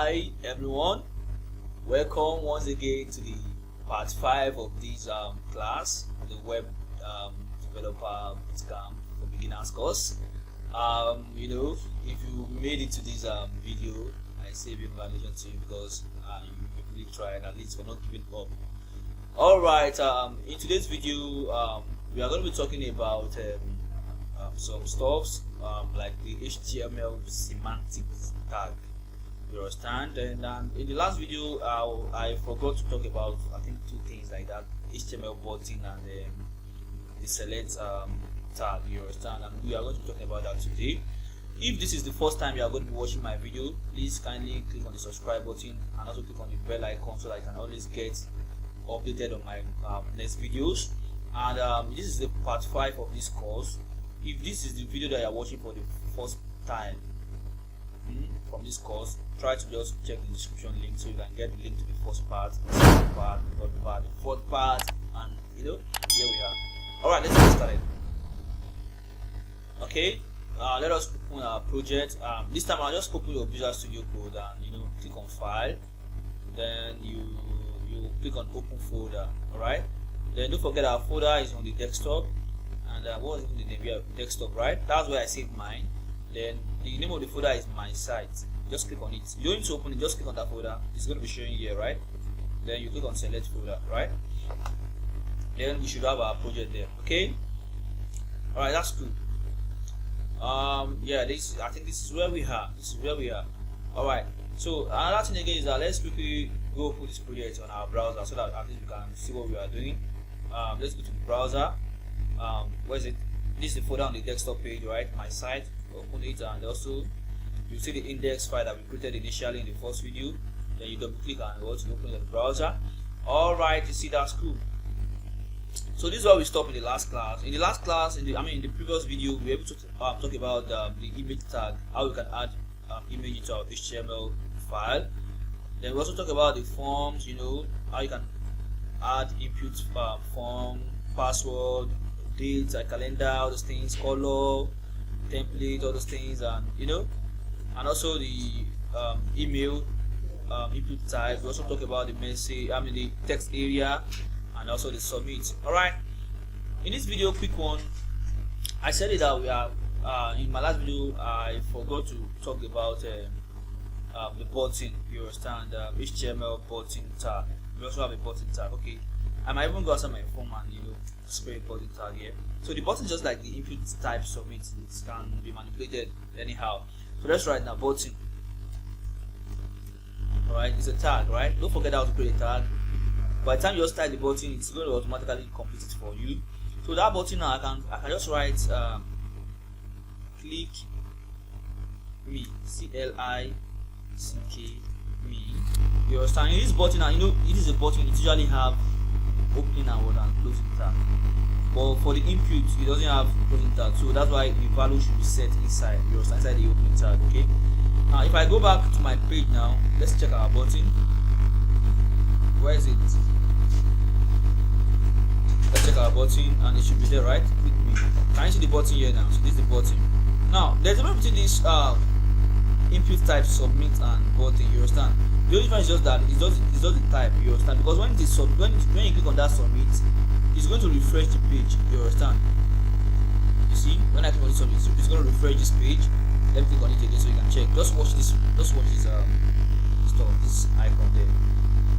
Hi everyone, welcome once again to the part 5 of this class, the web developer bootcamp for beginners course. If you made it to this video, I say big congratulations to you because you really tried, at least for not giving up. Alright, in today's video we are going to be talking about some stuffs like the HTML semantic tag. You understand? And in the last video I forgot to talk about, I think, two things like that: HTML button and the select tag. You understand? And we are going to be talking about that today. If this is the first time you are going to be watching my video, please kindly click on the subscribe button and also click on the bell icon so that I can always get updated on my next videos. And this is the part 5 of this course. If this is the video that you are watching for the first time from this course, try to just check the description link so you can get the link to the first part, the second part, the third part, the fourth part, and here we are. Alright, let's get started. Okay, let us open our project. This time I'll just open your Visual Studio Code and click on File, then you click on Open Folder. Alright, then don't forget our folder is on the desktop, and what was the name? Yeah, desktop, right? That's where I saved mine. Then the name of the folder is My Site. Just click on it. You don't need to open it, just click on that folder. It's going to be showing here, right? Then you click on Select Folder, right? Then we should have our project there. Okay, alright, that's good. Yeah, I think this is where we are. Alright, so another thing again is that let's quickly go through this project on our browser so that at least we can see what we are doing. Let's go to the browser. Where is it? This is the folder on the desktop page, right? My Site. Open it, and also you see the index file that we created initially in the first video. Then you double click and open the browser. Alright, you see, that's cool. So this is where we stopped in the last class. In the last class, in the previous video, we were able to talk about the image tag, how we can add image into our HTML file. Then we also talk about the forms, how you can add input form, password, dates, calendar, all those things, color, template, all those things, and and also the email input type. We also talk about the message, the text area, and also the submit. Alright, in this video, quick one, I said it that we are in my last video I forgot to talk about the button. You understand? HTML button tag. We also have a button tag. Okay, I might even go outside my phone and spray a button tag here. So the button is just like the input type submit. It can be manipulated anyhow. So let's write now button. Alright, it's a tag, right? Don't forget how to create a tag. By the time you just type the button, it's going to automatically complete it for you. So that button now, I can just write click me, CLICK me. You understand? In this button now, it is a button. It usually have opening and closing tag. But for the input, it doesn't have closing tag, so that's why the value should be set inside the opening tag. Okay. Now, if I go back to my page now, let's check our button. Where is it? Let's check our button, and it should be there, right? Click me. Can you see the button here now? So this is the button. Now, there's a difference between this input type submit and button. You understand? The only difference is just that it's just the type. You understand? Because when you click on that submit, it's going to refresh the page. You understand? You see, when I click on this submit, it's going to refresh this page. Let me click on it again so you can check. Just watch this. Just watch this stuff. This icon there.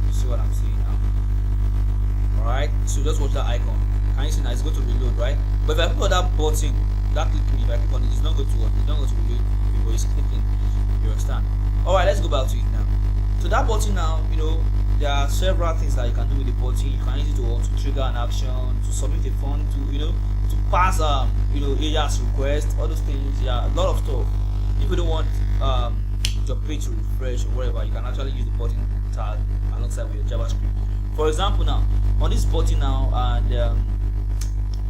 You see what I'm saying now? Alright. So just watch that icon. Can you see now? It's going to reload, right? But if I click on that button, that click me. If I click on it, it's not going to work. It's not going to reload before it's clicking. You understand? Alright. Let's go back to it now. So that button now, there are several things that you can do with the button. You can use it to trigger an action, to submit a form, to pass alias request, all those things. Yeah, a lot of stuff. If you don't want your page to refresh or whatever, you can actually use the button tag alongside with your JavaScript. For example, now on this button now, and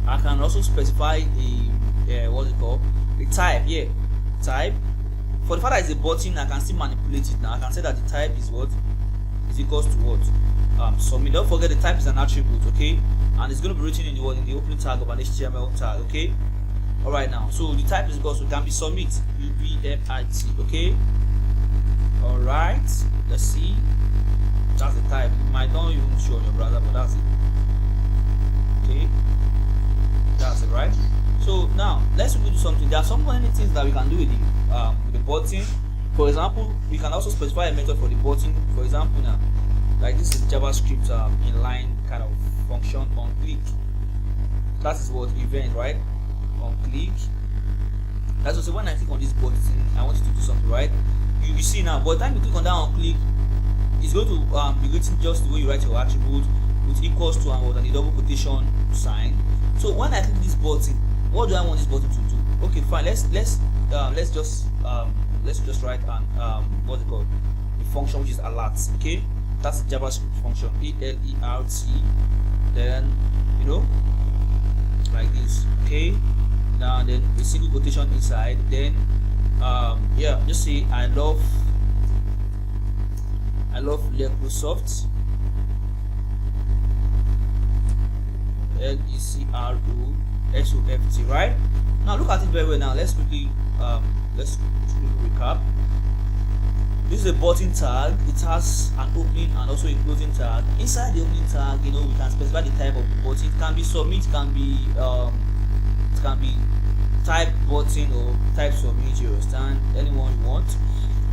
I can also specify the what's it called? The type. Yeah, type. For the fact that it's a button, I can still manipulate it now. I can say that the type is what is equals to what submit. Don't forget the type is an attribute, okay, and it's going to be written in the opening tag of an HTML tag, okay. Alright, now so the type is equals to can be submit, UBMIT, okay. All right, let's see. That's the type. It might not even show on your browser, but that's it. Okay, that's it, right? So now let's do something. There are so many things that we can do with the button. For example, we can also specify a method for the button. For example, now, like this is JavaScript inline kind of function on click. That is what event, right? On click. That's also when I click on this button, I want you to do something, right? You see now, by the time you click on that on click, it's going to be written just the way you write your attribute with equals to and the double quotation sign. So when I click this button, what do I want this button to do? Okay, fine. Let's just write an what's it called? The function which is alert. Okay, that's the JavaScript function alert. Then like this. Okay. Now then a single quotation inside. Then yeah, just say I love Microsoft. Lecrosoft, right? Now look at it very well. Now let's quickly recap. This is a button tag. It has an opening and also a closing tag. Inside the opening tag, we can specify the type of the button. It can be submit, it can be type button or type submit. You understand? Anyone you want.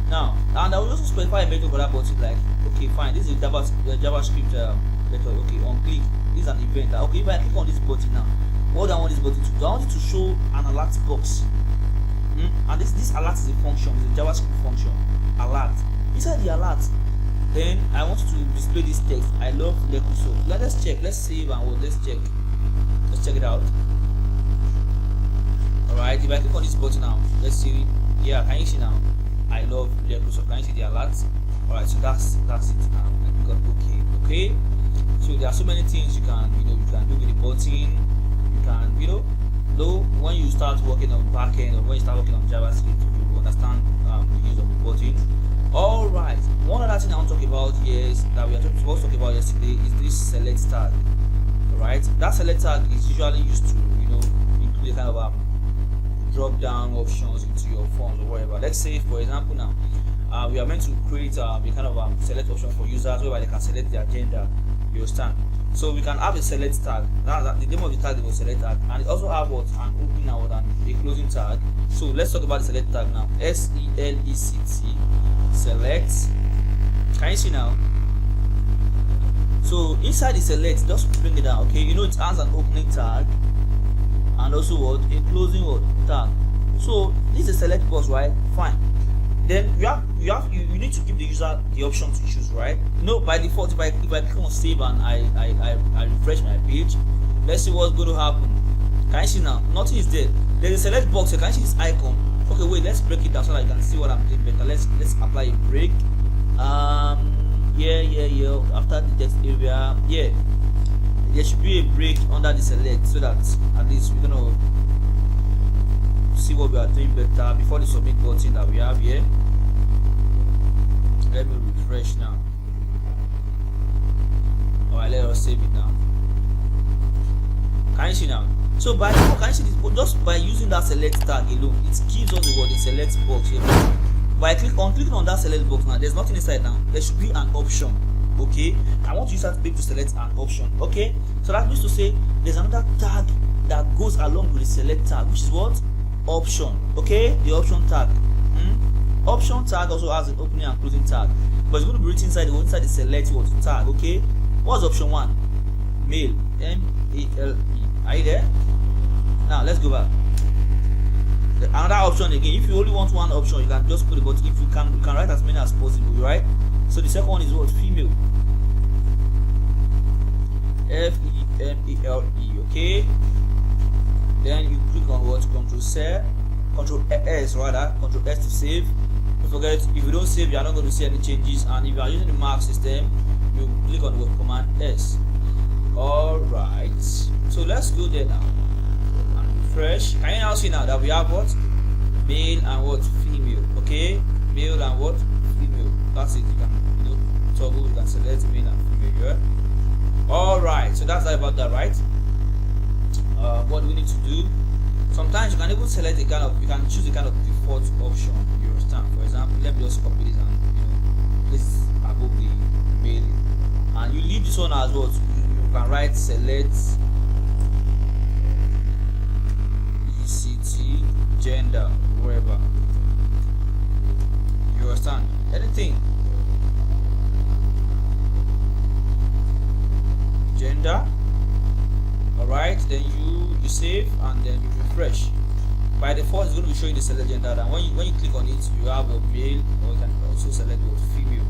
Now, and I will also specify a method for that button. Like, okay, fine. This is a JavaScript method. Okay, on click. This is an event. Okay, if I click on this button now, what do I want this button to do? I want it to show an alert box. And this alert is a function, it's a JavaScript function. Alert. Inside the alert, then I want you to display this text. I love Microsoft. Let's check. Let's save and let's check. Let's check it out. Alright, if I click on this button now, let's see. Yeah, can you see now? I love Microsoft. Can you see the alert? Alright, so that's it now. I click on okay. So there are so many things you can do with the button. You can though when you start working on backend or when you start working on JavaScript, you understand the use of the button. Alright, one other thing I want to talk about here is that we are supposed to talk about yesterday is this select tag. Alright, that select tag is usually used to include a kind of drop down options into your forms or whatever. Let's say for example now we are meant to create a kind of select option for users whereby they can select their gender. You understand? So we can have a select tag. That's the name of the tag is select tag, and it also have an opening and a closing tag. So let's talk about the select tag now. SELECT select. Can you see now? So inside the select, just bring it down. Okay, it has an opening tag and also a closing tag. So this is a select box, right? Fine. Then you need to give the user the option to choose, right? By default, if I click on save and I refresh my page, let's see what's going to happen. Can you see now? Nothing is there. There's a select box here. Can you see this icon? Okay, wait, let's break it down so that you can see what I'm doing better. Let's apply a break. Yeah. After the text area, yeah, there should be a break under the select so that at least we're gonna see what we are doing better before the submit button that we have here. Let me refresh now. Alright, let us save it now. Can you see now? So by default, can you see this? Just by using that select tag alone, it gives us the select box here. By clicking on that select box now, there's nothing inside now. There should be an option. Okay, I want user to be able to select an option. Okay, so that means to say there's another tag that goes along with the select tag, which is what? Option. Okay, the option tag. Option tag also has an opening and closing tag, but it's going to be written inside the select tag. Okay, what's option 1? Mail. MALE. Are you there? Now let's go back. Another option again. If you only want one option, you can just put it. But if you can write as many as possible, right? So the second one is what? Female. FEMALE. Okay. Then you click on what? Control S rather. Control S to save. Don't forget, if you don't save, you are not going to see any changes. And if you are using the Mac system, you click on what? Command S. Alright. So let's go there now and refresh. Can you now see now that we have what? Male and what? Female. Okay? Male and what? Female. That's it. You can toggle, you can select male and female here. Alright, so that's about that, right? What do we need to do? Sometimes you can even select you can choose a kind of default option. You understand? For example, let me just copy this and place above the mail, and you leave this one as well. You can write select ECT gender wherever, you understand, anything, gender. Alright, then you save and then you refresh. By default it's going to be showing the select gender, and when you click on it you have a male, or you can also select your female.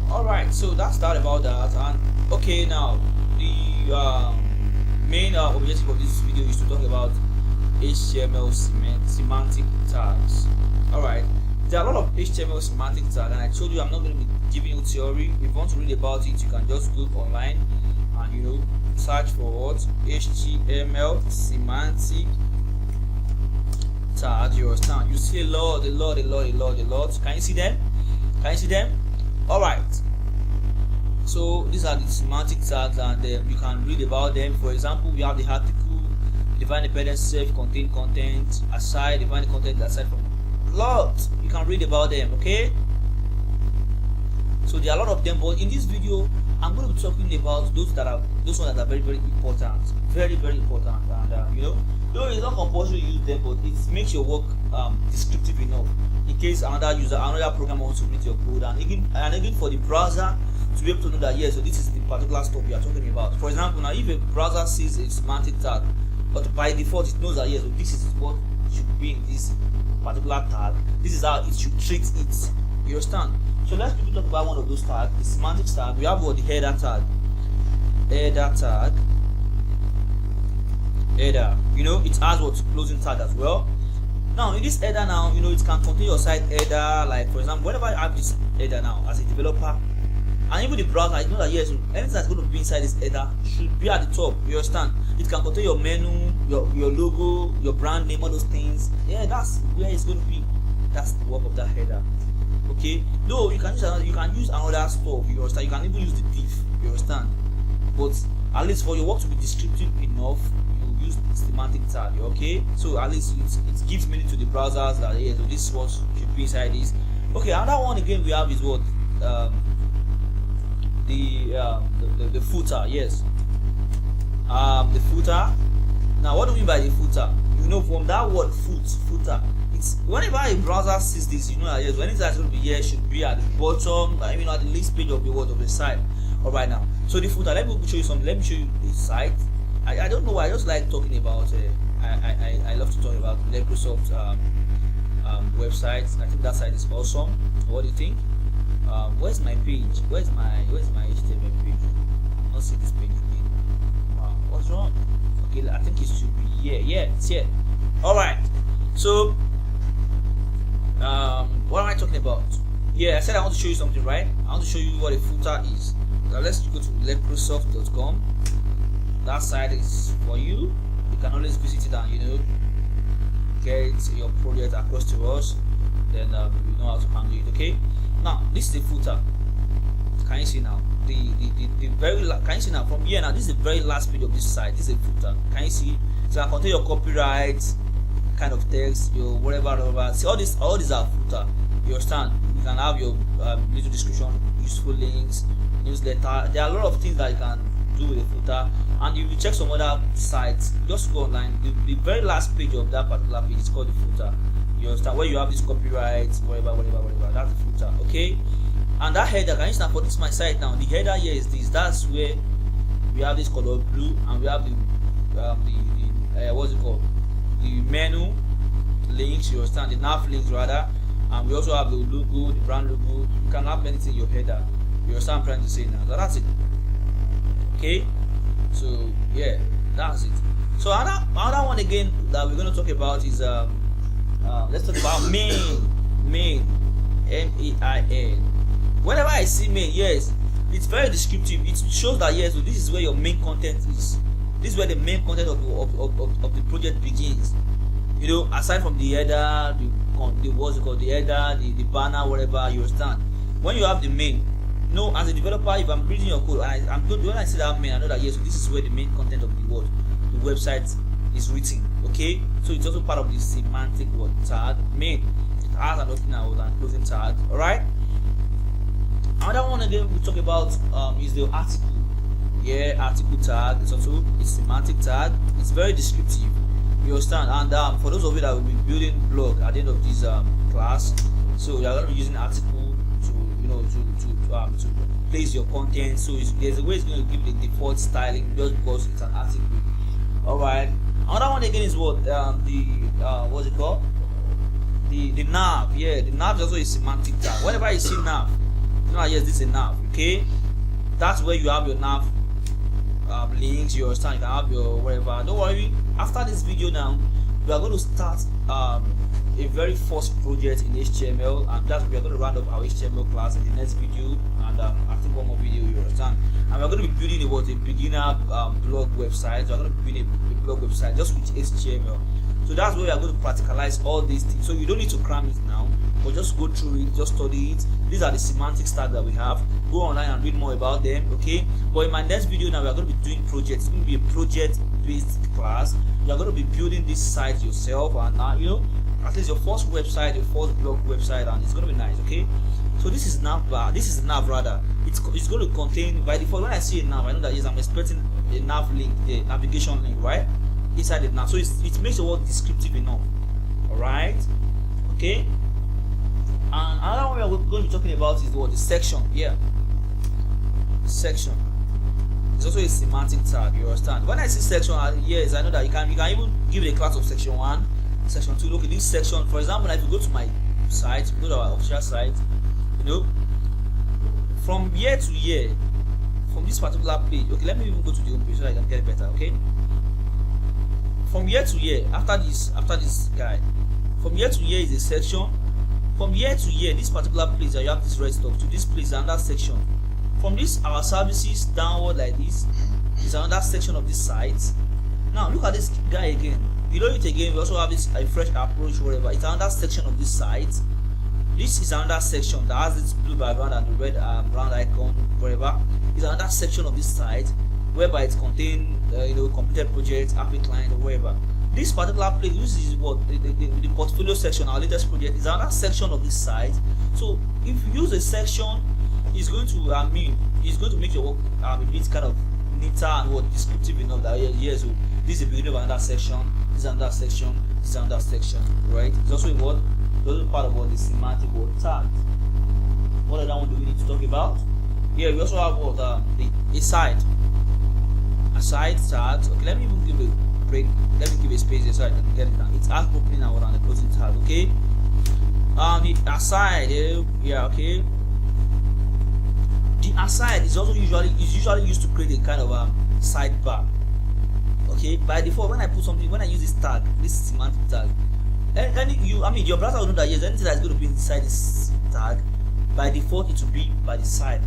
Alright, so that's that about that. And okay, now the main objective of this video is to talk about HTML semantic tags. Alright, there are a lot of HTML semantic tags, and I told you I'm not going to be giving you theory. If you want to read about it, you can just go online and search for what HTML semantic tag. You understand? You see a lot. Can you see them? Alright, so these are the semantic tags, and you can read about them. For example, we have the article, define dependent, self-contained content, aside, define the content aside from. Lot you can read about them. Okay, so there are a lot of them, but in this video I'm going to be talking about those ones that are very important, very important. And though it's not compulsory to use them, but it makes your work descriptive enough in case another program wants to read your code, and again for the browser to be able to know that yes, so this is the particular stuff we are talking about. For example, now if a browser sees a semantic tag, but by default it knows that yes, so this is what should be in this particular tag, this is how it should treat it. You understand? So let's quickly talk about one of those tags, the semantic tag. We have what, the header tag. Header. It has what, closing tag as well. Now in this header now, it can contain your site header. Like for example, whenever I have this header now as a developer, and even the browser, I know that yes, anything that's going to be inside this header should be at the top. You understand? It can contain your menu, your logo, your brand name, all those things. Yeah, that's where it's going to be. That's the work of that header. Okay, though you can use another stuff. You understand? You can even use the div. You understand? But at least for your work to be descriptive enough, you use semantic tag. Okay, so at least it gives meaning to the browsers that yeah, so this is what should be inside this. Okay, another one again we have is what the footer. Yes, the footer. Now, what do we mean by the footer? From that word footer. It's whenever a browser sees this, that yes, when it's actually be here, should be at the bottom, at the least page of the site. Alright, now, so the footer. Let me show you something. Let me show you the site. I don't know why, I just like talking about. I love to talk about Microsoft websites. I think that site is awesome. What do you think? Where's my page? Where's my HTML page? I don't see this page again. Wow, what's wrong? Okay, I think it should be here. Yeah, it's here. Alright, so what am I talking about? Yeah, I said I want to show you something, right? I want to show you what a footer is. Now let's go to Microsoft.com. That site is for you. You can always visit it and get your project across to us. Then we know how to handle it. Okay. Now this is the footer. Can you see now? Can you see now from here? Now this is the very last page of this site. This is a footer. Can you see? So I contain your copyright kind of text, your whatever. See, all these are footer. You understand? You can have your little description, useful links, newsletter. There are a lot of things that you can do with a footer. And if you check some other sites, just go online. The very last page of that particular page is called the footer. You understand? Where you have this copyright, whatever. That's the footer. Okay. And that header, can you understand? For this my site now, the header here is this. That's where we have this color blue, and we have the what's it called? The menu links. You understand? The nav links rather. And we also have the logo, the brand logo. You can have anything in your header. You understand what I'm trying to say now? So that's it. Okay. So yeah, that's it. So another one again that we're going to talk about is let's talk about main, M-A-I-N. Whenever I see main, yes, it's very descriptive. It shows that yes, so this is where your main content is. This is where the main content of the project begins. Aside from the header, the what's it called, the header, the banner, whatever, you understand. When you have the main, as a developer, if I'm reading your code, when I see that main, I know that yes, so this is where the main content of the website is written. Okay, so it's also part of the semantic word tag main. It has an opening and closing tag. All right. Another one again we talk about is the article. Yeah, article tag. It's also a semantic tag. It's very descriptive. You understand? And for those of you that will be building blog at the end of this class, so you are going to be using article to to place your content. So there's a way it's going to give the default styling just because it's an article. All right. Another one again is what what's it called? The nav. Yeah, the nav is also a semantic tag. Whenever you see nav, yes, this is a nav. Okay, that's where you have your nav links. You understand? You can have your whatever. Don't worry. After this video now, we are going to start a very first project in HTML, and that's we are going to round up our HTML class in the next video, and I think one more video. You understand? And we're going to be building a beginner blog website. We're going to be building a blog website just with HTML. So that's where we are going to practicalize all these things. So you don't need to cram it now, but just go through it, just study it. These are the semantic tags that we have. Go online and read more about them. Okay. But in my next video now, we are going to be doing projects. It's going to be a project-based class. You are going to be building this site yourself, and at least your first website, your first blog website, and it's going to be nice. Okay. So this is nav bar. This is nav rather. It's going to contain by default. When I see a nav, I know that I'm expecting a nav link, a navigation link, right? Inside it now, so it makes the word descriptive enough. All right. Okay. And another one we're going to be talking about is the section. Yeah. Section. It's also a semantic tag. You understand? When I see section, yes, I know that you can even give it a class of section 1, section 2. Look at this section. For example, if you go to my site, go to our official site, from year to year, from this particular page. Okay, let me even go to the home page so I can get it better. Okay. From year to year, after this guide, from year to year is a section. From year to year, this particular place that you have this red stuff to this place is another section. From this our services downward like this is another section of this site. Now look at this guy again. Below it again, we also have this a fresh approach, whatever. It's another section of this site. This is another section that has this blue background and the red round icon, whatever. It's another section of this site whereby it contains completed projects, happy client, or whatever. This particular place, this is what the portfolio section, our latest project, is another section of this site. So if you use a section, it's going to it's going to make your work a bit kind of neater and descriptive enough that yes, so this is the beginning of another section, this is another section, this is another section, right? It's also part of the semantic tag. What other one do we need to talk about? Yeah, we also have a side. Aside tags. Okay, let me even give a break. Let me give a space here so I can get it down. It's at opening and the closing tag. Okay. The aside. Yeah. Okay. The aside is also usually used to create a kind of sidebar. Okay. By default, when I use this tag, this semantic tag, your browser will know that yes, anything that's going to be inside this tag, by default it will be by the side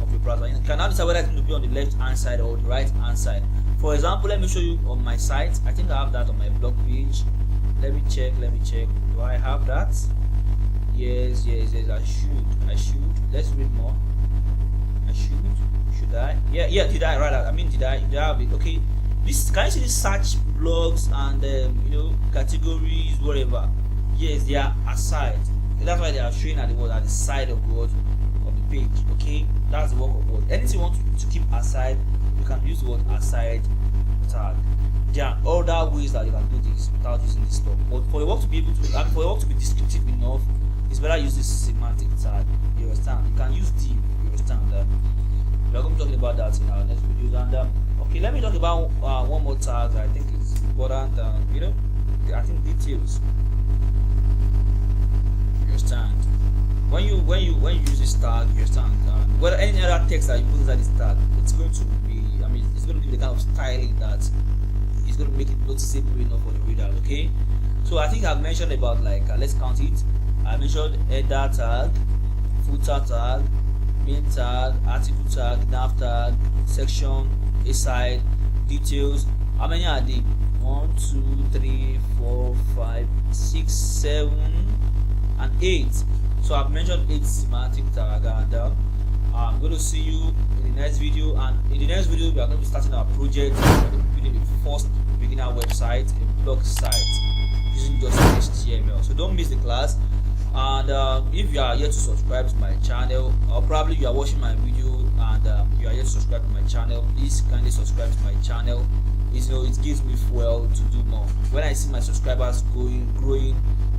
of your browser. You can now decide whether it's going to be on the left hand side or the right hand side. For example, let me show you on my site. I think I have that on my blog page. Let me check. Do I have that? Yes. I should. Let's read more. I should I? Yeah. Did I? Rather, did I have it? Okay. This, can you see the search blogs and categories, whatever? Yes, they are aside. That's why they are showing at the side of the page. Okay, that's the work of word. Anything you want to keep aside, you can use the word aside tag. There are other ways that you can do this without using this stuff. But for your work to be descriptive enough, it's better use this semantic tag. You understand? You can use div. You understand? We are going to be talking about that in our next videos. And okay, let me talk about one more tag that I think is important. I think details. You understand? When you use this tag, you understand whether any other text that you put inside this tag, it's going to be, it's going to give the kind of styling that is going to make it noticeable enough for the reader. Okay, so I think I've mentioned about let's count it. I mentioned header tag, footer tag, main tag, article tag, nav tag, section, aside, details. How many are they? 1, 2, 3, 4, 5, 6, 7, and 8. So I've mentioned 8 semantic tag, and I'm going to see you in the next video. And in the next video, we are going to be starting our project. We're going to be building the first beginner website, a blog site, using just HTML. So don't miss the class. And if you are yet to subscribe to my channel, or probably you are watching my video and you are yet to subscribe to my channel, please kindly subscribe to my channel. It gives me fuel to do more. When I see my subscribers growing,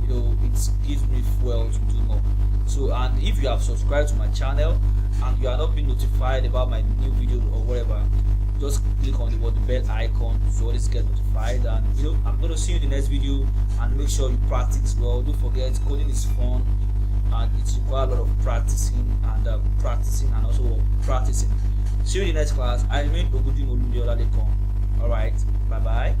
it gives me fuel to do more. So, and if you have subscribed to my channel and you are not being notified about my new video or whatever, just click on the bell icon to always get notified. And I'm going to see you in the next video, and make sure you practice well. Don't forget, coding is fun and it requires a lot of practicing and also practicing. See you in the next class. I remain Ogudin Olunde Oladekon. Alright, bye bye.